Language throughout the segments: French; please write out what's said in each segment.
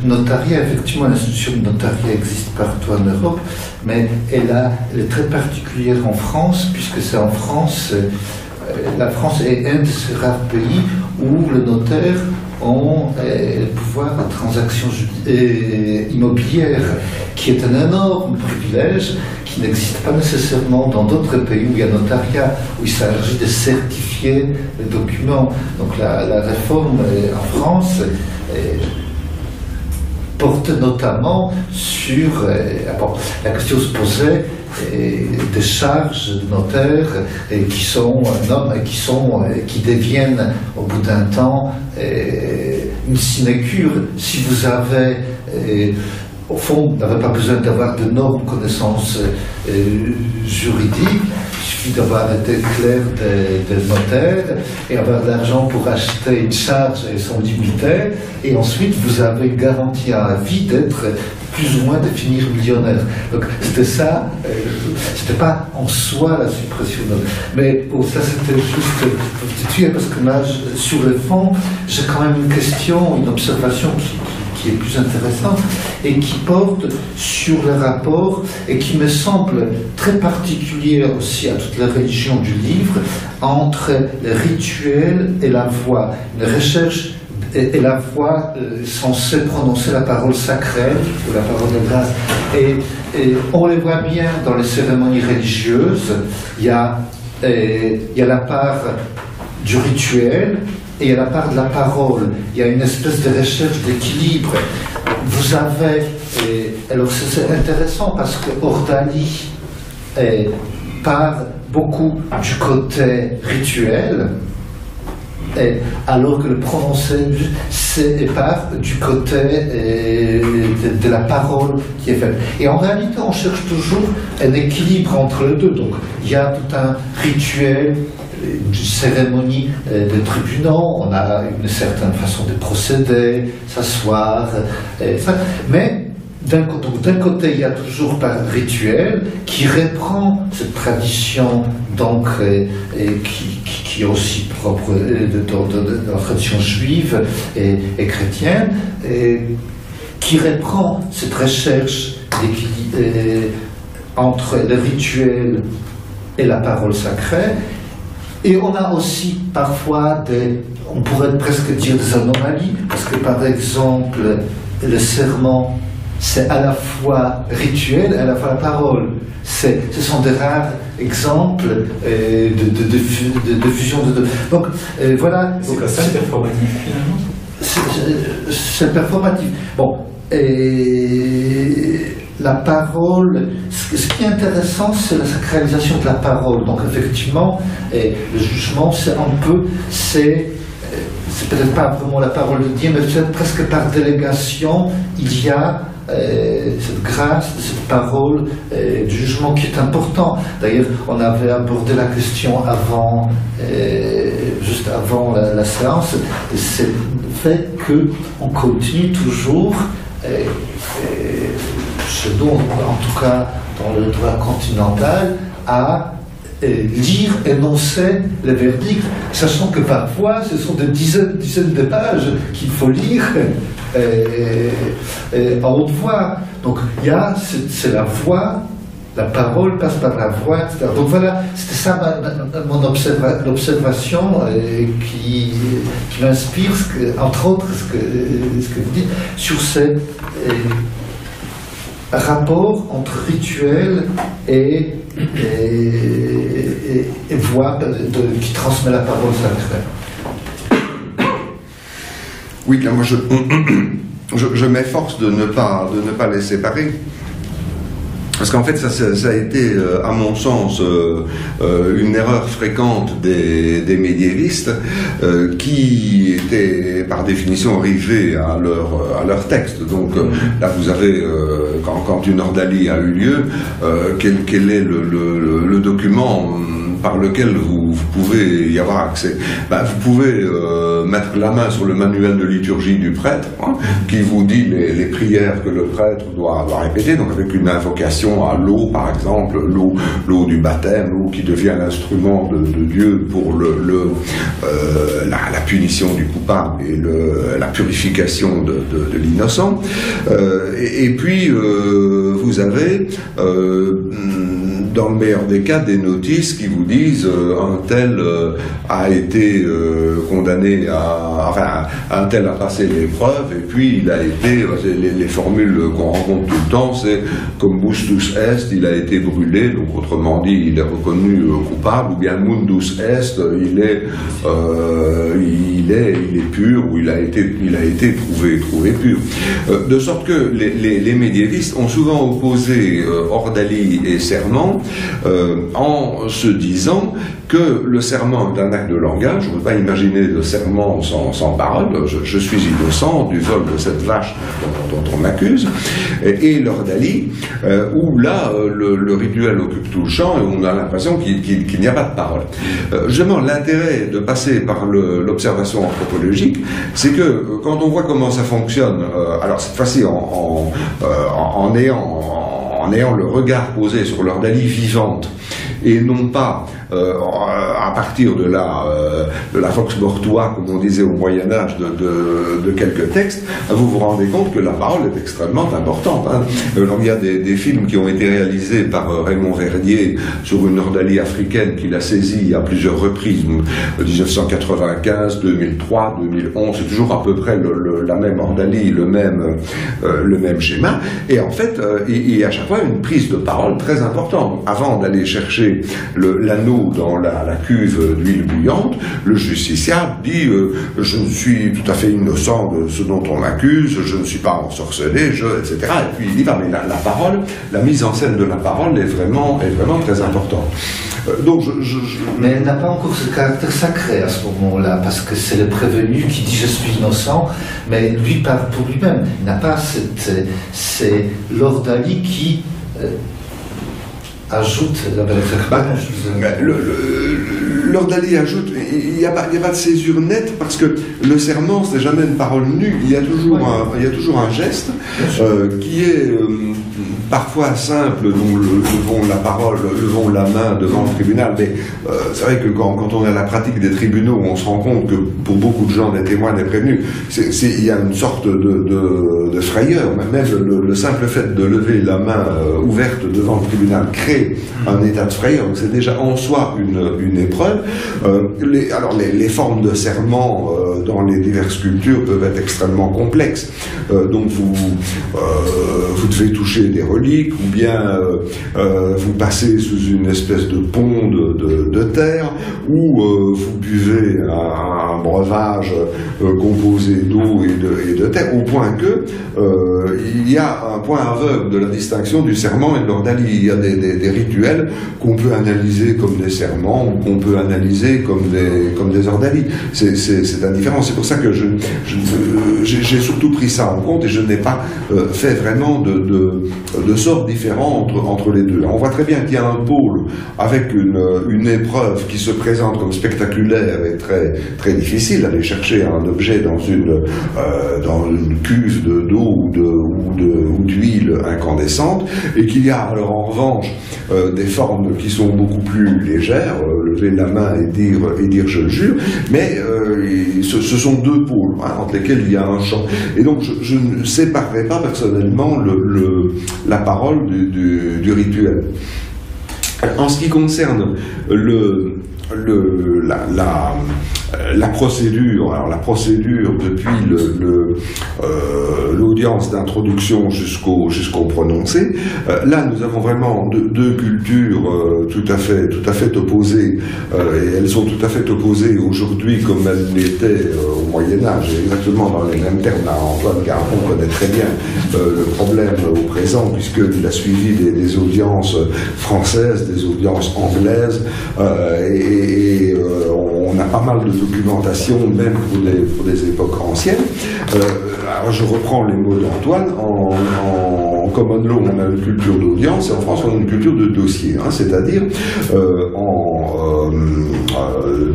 notariat, effectivement, l'institution de notariat existe partout en Europe, mais elle est très particulière en France, puisque c'est en France, la France est un de ces rares pays où le notaire ont le pouvoir de transaction immobilière, qui est un énorme privilège qui n'existe pas nécessairement dans d'autres pays où il y a notariat, où il s'agit de certifier les documents. Donc la réforme en France porte notamment sur la question se posait des charges de notaires qui sont qui deviennent au bout d'un temps une sinécure. Si vous avez au fond, vous n'avez pas besoin d'avoir d'énormes connaissances juridiques, il suffit d'avoir été clerc des notaires et avoir de l'argent pour acheter une charge et son limité, et ensuite vous avez une garantie à vie d'être plus ou moins devenir millionnaire. Donc c'était ça, c'était pas en soi la suppression de... Mais bon, ça c'était juste parce que là, sur le fond, j'ai quand même une question, une observation qui est plus intéressante et qui porte sur le rapport et qui me semble très particulier aussi à toutes les religions du livre entre le rituel et la voix. Une recherche et la voix censée prononcer la parole sacrée ou la parole de grâce. Et on les voit bien dans les cérémonies religieuses. Il y a la part du rituel et il y a la part de la parole. Il y a une espèce de recherche d'équilibre. Vous avez... alors c'est intéressant parce que Ordali part beaucoup du côté rituel, alors que le prononcé part du côté de la parole qui est faite. Et en réalité, on cherche toujours un équilibre entre les deux. Donc, il y a tout un rituel, une cérémonie de tribunaux, on a une certaine façon de procéder, s'asseoir, mais d'un côté, il y a toujours par rituel qui reprend cette tradition donc, qui est aussi propre de la tradition juive et chrétienne, qui reprend cette recherche entre le rituel et la parole sacrée. Et on a aussi parfois on pourrait presque dire des anomalies, parce que par exemple, le serment, c'est à la fois rituel et à la fois la parole. Ce sont des rares exemples de fusion de deux. Donc voilà. C'est quoi ça, le performatif finalement? C'est performatif. Bon, la parole, ce qui est intéressant, c'est la sacralisation de la parole. Donc effectivement, le jugement, c'est un peu, c'est peut-être pas vraiment la parole de Dieu, mais peut-être presque par délégation, il y a cette grâce, cette parole du jugement qui est important. D'ailleurs, on avait abordé la question avant, juste avant la séance, c'est le fait qu'on continue toujours, chez nous, en tout cas dans le droit continental, à lire, énoncer les verdicts, sachant que parfois ce sont des dizaines de pages qu'il faut lire en haute voix. Donc il y a, c'est la voix, la parole passe par la voix, etc. Donc voilà, c'était ça mon l'observation qui m'inspire, entre autres, ce que vous dites, sur ces rapports entre rituel et voix qui transmet la parole sacrée. Oui, là, moi je m'efforce de ne pas les séparer. Parce qu'en fait, ça a été, à mon sens, une erreur fréquente des médiévistes qui étaient, par définition, rivés à leur texte. Donc là, vous avez, quand une ordalie a eu lieu, quel est le document par lequel vous pouvez y avoir accès. Vous pouvez mettre la main sur le manuel de liturgie du prêtre, qui vous dit les prières que le prêtre doit répéter, donc avec une invocation à l'eau, par exemple, l'eau du baptême, l'eau qui devient l'instrument de Dieu pour la punition du coupable et la purification de l'innocent. Et puis, vous avez, dans le meilleur des cas, des notices qui vous disent un tel a été condamné un tel a passé l'épreuve, et puis il a été, les formules qu'on rencontre tout le temps, c'est combustus est, il a été brûlé, donc autrement dit, il est reconnu coupable, ou bien mundus est, il est pur, ou il a été prouvé pur. De sorte que les médiévistes ont souvent opposé ordalie et serment, en se disant que le serment est un acte de langage. Je ne peux pas imaginer de serment sans parole. Je suis innocent du vol de cette vache dont on m'accuse. Et l'ordalie, où là, le rituel occupe tout le champ et on a l'impression qu'il n'y a pas de parole. Justement, l'intérêt de passer par l'observation anthropologique, c'est que quand on voit comment ça fonctionne, alors cette fois-ci en ayant le regard posé sur l'ordalie vivante, et non pas à partir de la Vox Mortua, comme on disait au Moyen-Âge, de quelques textes, vous vous rendez compte que la parole est extrêmement importante. Alors, il y a des films qui ont été réalisés par Raymond Verdier sur une ordalie africaine qu'il a saisie à plusieurs reprises, 1995, 2003, 2011, c'est toujours à peu près la même ordalie, le même schéma, et en fait, il y a à chaque fois une prise de parole très importante. Avant d'aller chercher l'anneau dans la cuve d'huile bouillante, le justiciable dit je ne suis tout à fait innocent de ce dont on m'accuse, je ne suis pas ensorcelé, etc. Et puis il dit mais la parole, la mise en scène de la parole est vraiment très importante. Donc Mais elle n'a pas encore ce caractère sacré à ce moment-là, parce que c'est le prévenu qui dit je suis innocent, mais lui parle pour lui-même. Il n'a pas c'est l'ordalie qui ajoute l'ordalie ajoute, il n'y a pas de césure nette, parce que le serment, c'est jamais une parole nue, il y a toujours un geste qui est parfois simple, nous levons la main devant le tribunal, mais c'est vrai que quand on a la pratique des tribunaux, on se rend compte que pour beaucoup de gens, des témoins, des prévenus, il y a une sorte de frayeur, même le simple fait de lever la main ouverte devant le tribunal crée un état de frayeur, donc c'est déjà en soi une épreuve. Les formes de serment dans les diverses cultures peuvent être extrêmement complexes, donc vous devez toucher des reliques, ou bien vous passez sous une espèce de pont de terre, ou vous buvez un breuvage composé d'eau et de terre, au point que il y a un point aveugle de la distinction du serment et de l'ordalie. Il y a des rituels qu'on peut analyser comme des serments, ou qu'on peut analyser comme des ordalies. C'est indifférent. C'est pour ça que j'ai surtout pris ça en compte, et je n'ai pas fait vraiment de sortes différentes entre les deux. On voit très bien qu'il y a un pôle avec une épreuve qui se présente comme spectaculaire et très, très difficile, aller chercher un objet dans une cuve d'eau ou d'huile incandescente, et qu'il y a alors en revanche des formes qui sont beaucoup plus légères, lever la main et dire je le jure, mais ce sont deux pôles entre lesquels il y a un champ. Et donc je ne séparerai pas personnellement la parole du rituel. En ce qui concerne la procédure, alors la procédure depuis l'audience d'introduction jusqu'au prononcé, là nous avons vraiment deux cultures tout à fait opposées, et elles sont tout à fait opposées aujourd'hui comme elles l'étaient au Moyen-Âge, exactement dans les mêmes termes. Antoine Garon connaît très bien le problème au présent, puisqu'il a suivi des audiences françaises, des audiences anglaises, et on a pas mal de documentation, même pour des époques anciennes. Alors je reprends les mots d'Antoine, en common law, on a une culture d'audience, et en France, on a une culture de dossier. Hein, c'est-à-dire,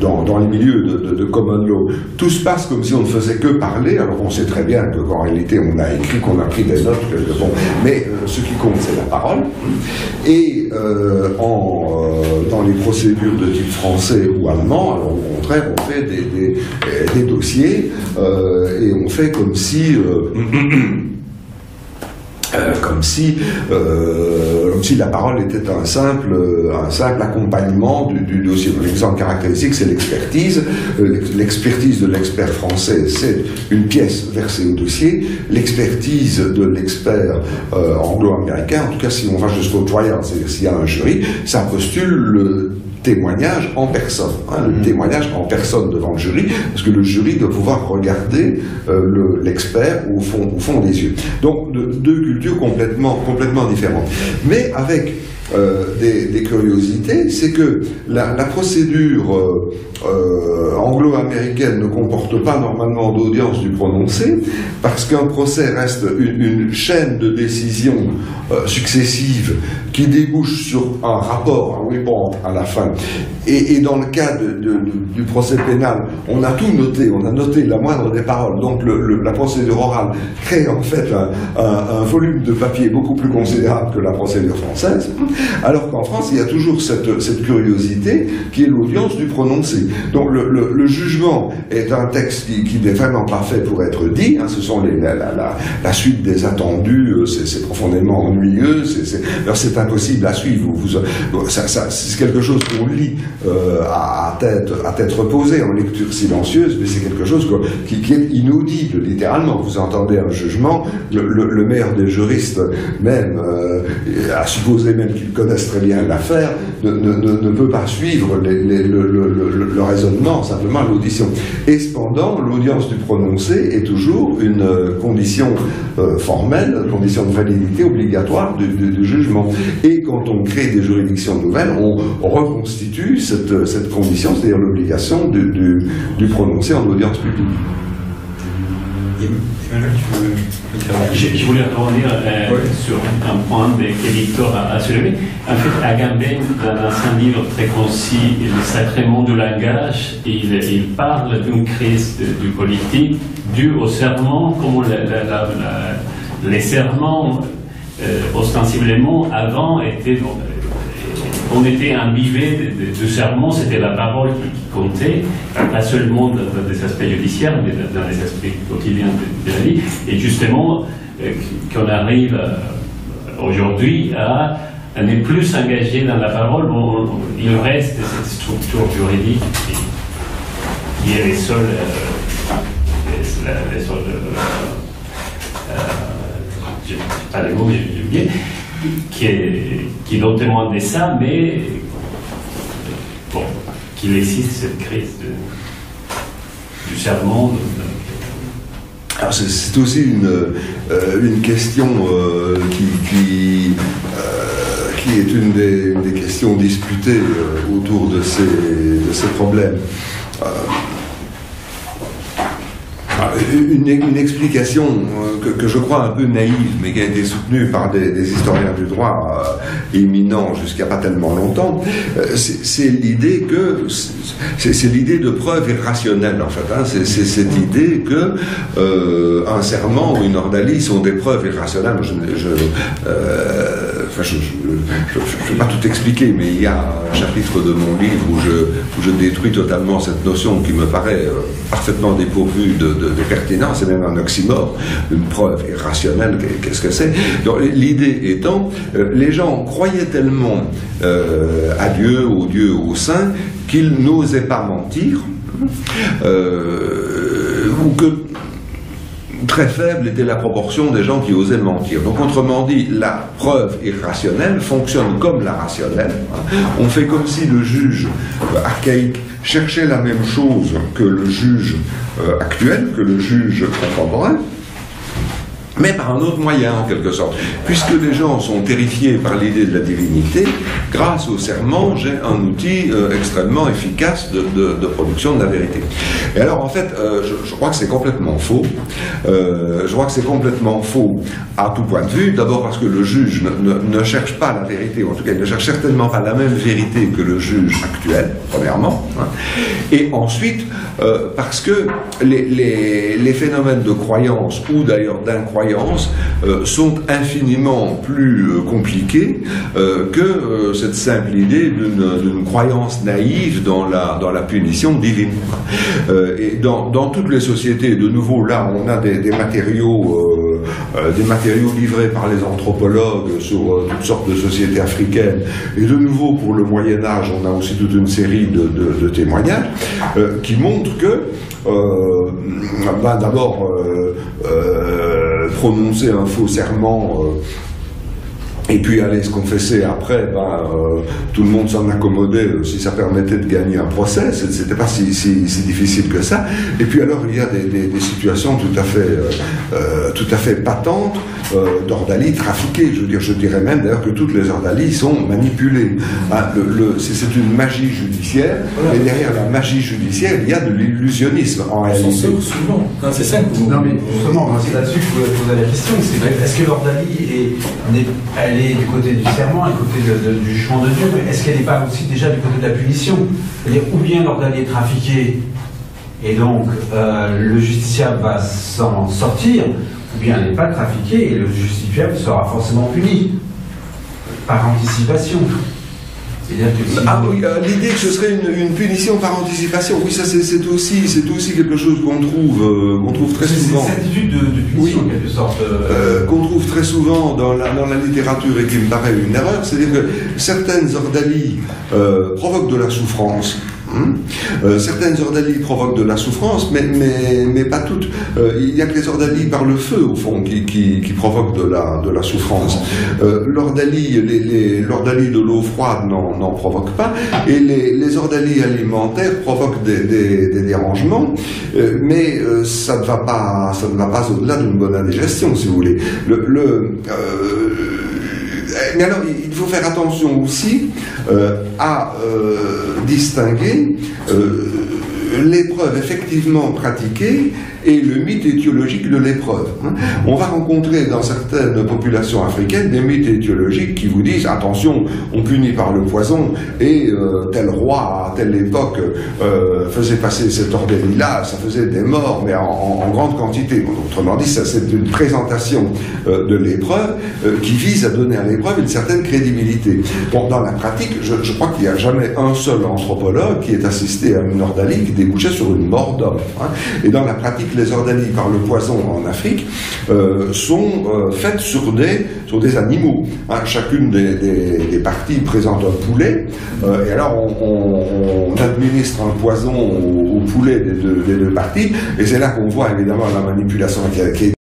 dans les milieux de common law, tout se passe comme si on ne faisait que parler, alors on sait très bien qu'en réalité, on a écrit, qu'on a pris des notes, bon, mais ce qui compte, c'est la parole. Et dans les procédures de type français ou allemand, alors au contraire, on fait des dossiers, et on fait comme si la parole était un simple accompagnement du dossier. L'exemple caractéristique, c'est l'expertise. L'expertise de l'expert français, c'est une pièce versée au dossier. L'expertise de l'expert anglo-américain, en tout cas si on va jusqu'au trial, c'est-à-dire s'il y a un jury, ça postule le témoignage en personne, le témoignage en personne devant le jury, parce que le jury doit pouvoir regarder l'expert au fond des yeux. Donc deux cultures complètement différentes. Mais avec des curiosités, c'est que la procédure anglo-américaine ne comporte pas normalement d'audience du prononcé, parce qu'un procès reste une chaîne de décisions successives qui débouchent sur un rapport, un report à la fin. Et dans le cas du procès pénal, on a tout noté, on a noté la moindre des paroles. Donc la procédure orale crée en fait un volume de papier beaucoup plus considérable que la procédure française, alors qu'en France, il y a toujours cette curiosité qui est l'audience du prononcé. Donc le jugement est un texte qui n'est vraiment pas fait pour être dit, hein, ce sont la suite des attendus, c'est profondément ennuyeux, alors c'est impossible à suivre, c'est quelque chose qu'on lit à tête reposée, en lecture silencieuse, mais c'est quelque chose qui est inaudible, littéralement. Vous entendez un jugement, le meilleur des juristes, même, à supposer même qu'ils connaissent très bien l'affaire, ne peut pas suivre le raisonnement, simplement l'audition. Et cependant, l'audience du prononcé est toujours une condition formelle, une condition de validité obligatoire du jugement. Et quand on crée des juridictions nouvelles, on reconstitue cette condition, c'est-à-dire l'obligation du prononcé en audience publique. Je voulais revenir sur un point que Victor a soulevé. En fait, Agamben, dans un livre très concis, Le sacrement du langage, il parle d'une crise du politique due au serment, comme les serments ostensiblement avant étaient. On était imbibé du serment, c'était la parole qui comptait, pas seulement dans des aspects judiciaires, mais dans les aspects quotidiens de la vie. Et justement, qu'on arrive aujourd'hui à ne plus s'engager dans la parole, il reste cette structure juridique qui est les seuls. Je ne sais pas les mots, mais j'aime bien. Qui donne témoin de ça, mais bon, qu'il existe cette crise du serment. Alors c'est aussi une question qui est une des questions disputées autour de ces problèmes. Une explication que je crois un peu naïve, mais qui a été soutenue par des historiens du droit éminents jusqu'à pas tellement longtemps, c'est l'idée de preuve irrationnelle, en fait. Hein. C'est cette idée que un serment ou une ordalie sont des preuves irrationnelles. Je ne vais pas tout expliquer, mais il y a un chapitre de mon livre où je détruis totalement cette notion qui me paraît parfaitement dépourvue de pertinence, c'est même un oxymore, une preuve irrationnelle, qu'est-ce que c'est? Donc l'idée étant, les gens croyaient tellement à Dieu, au saint, qu'ils n'osaient pas mentir, ou que très faible était la proportion des gens qui osaient mentir. Donc, autrement dit, la preuve irrationnelle fonctionne comme la rationnelle. On fait comme si le juge archaïque cherchait la même chose que le juge actuel, que le juge contemporain. mais par un autre moyen en quelque sorte. Puisque les gens sont terrifiés par l'idée de la divinité, grâce au serment, j'ai un outil extrêmement efficace de production de la vérité. Et alors en fait, je crois que c'est complètement faux. Je crois que c'est complètement faux à tout point de vue. D'abord parce que le juge ne cherche pas la vérité, ou en tout cas il ne cherche certainement pas la même vérité que le juge actuel, premièrement. Hein. Et ensuite, parce que les phénomènes de croyance, ou d'ailleurs d'incroyance, sont infiniment plus compliqués que cette simple idée d'une croyance naïve dans la punition divine. Et dans toutes les sociétés, de nouveau là on a des matériaux livrés par les anthropologues sur toutes sortes de sociétés africaines, et de nouveau pour le Moyen-Âge on a aussi toute une série de témoignages qui montrent que d'abord prononcer un faux serment et puis aller se confesser après, tout le monde s'en accommodait si ça permettait de gagner un procès, c'était pas si difficile que ça. Et puis alors il y a des situations tout à fait patentes d'ordalies trafiquées. Je dirais même d'ailleurs que toutes les ordalies sont manipulées. C'est une magie judiciaire, et derrière la magie judiciaire il y a de l'illusionnisme en réalité. Souvent. C'est ça que vous... Non mais justement, c'est là-dessus que je voulais poser la question, c'est est-ce que l'ordalie elle est du côté du serment, du côté du jugement de Dieu, mais est-ce qu'elle n'est pas aussi déjà du côté de la punition? C'est-à-dire, ou bien l'ordalie est trafiqué, et donc le justiciable va s'en sortir, ou bien elle n'est pas trafiquée, et le justiciable sera forcément puni, par anticipation. Ah oui, l'idée que ce serait une punition par anticipation, oui, ça c'est aussi quelque chose qu'on trouve très souvent. C'est cette attitude de punition, en quelque sorte. Qu'on trouve très souvent dans la littérature et qui me paraît une erreur, c'est-à-dire que certaines ordalies provoquent de la souffrance. Certaines ordalies provoquent de la souffrance, mais pas toutes. Il n'y a que les ordalies par le feu, au fond, qui provoquent de la souffrance. L'ordalie de l'eau froide n'en provoque pas, et les ordalies alimentaires provoquent des dérangements, mais ça ne va pas au-delà d'une bonne indigestion, si vous voulez. Mais alors, il faut faire attention aussi à distinguer l'épreuve effectivement pratiquée et le mythe étiologique de l'épreuve. On va rencontrer dans certaines populations africaines des mythes étiologiques qui vous disent attention, on punit par le poison, et tel roi à telle époque faisait passer cette ordélie-là, ça faisait des morts, mais en grande quantité. Autrement dit, ça c'est une présentation de l'épreuve qui vise à donner à l'épreuve une certaine crédibilité. Bon, dans la pratique, je crois qu'il n'y a jamais un seul anthropologue qui ait assisté à une ordalie qui débouchait sur une mort d'homme. Et dans la pratique, les ordalies par le poison en Afrique sont faites sur des animaux. Chacune des parties présente un poulet, et alors on administre un poison au poulet des deux parties, et c'est là qu'on voit évidemment la manipulation qui est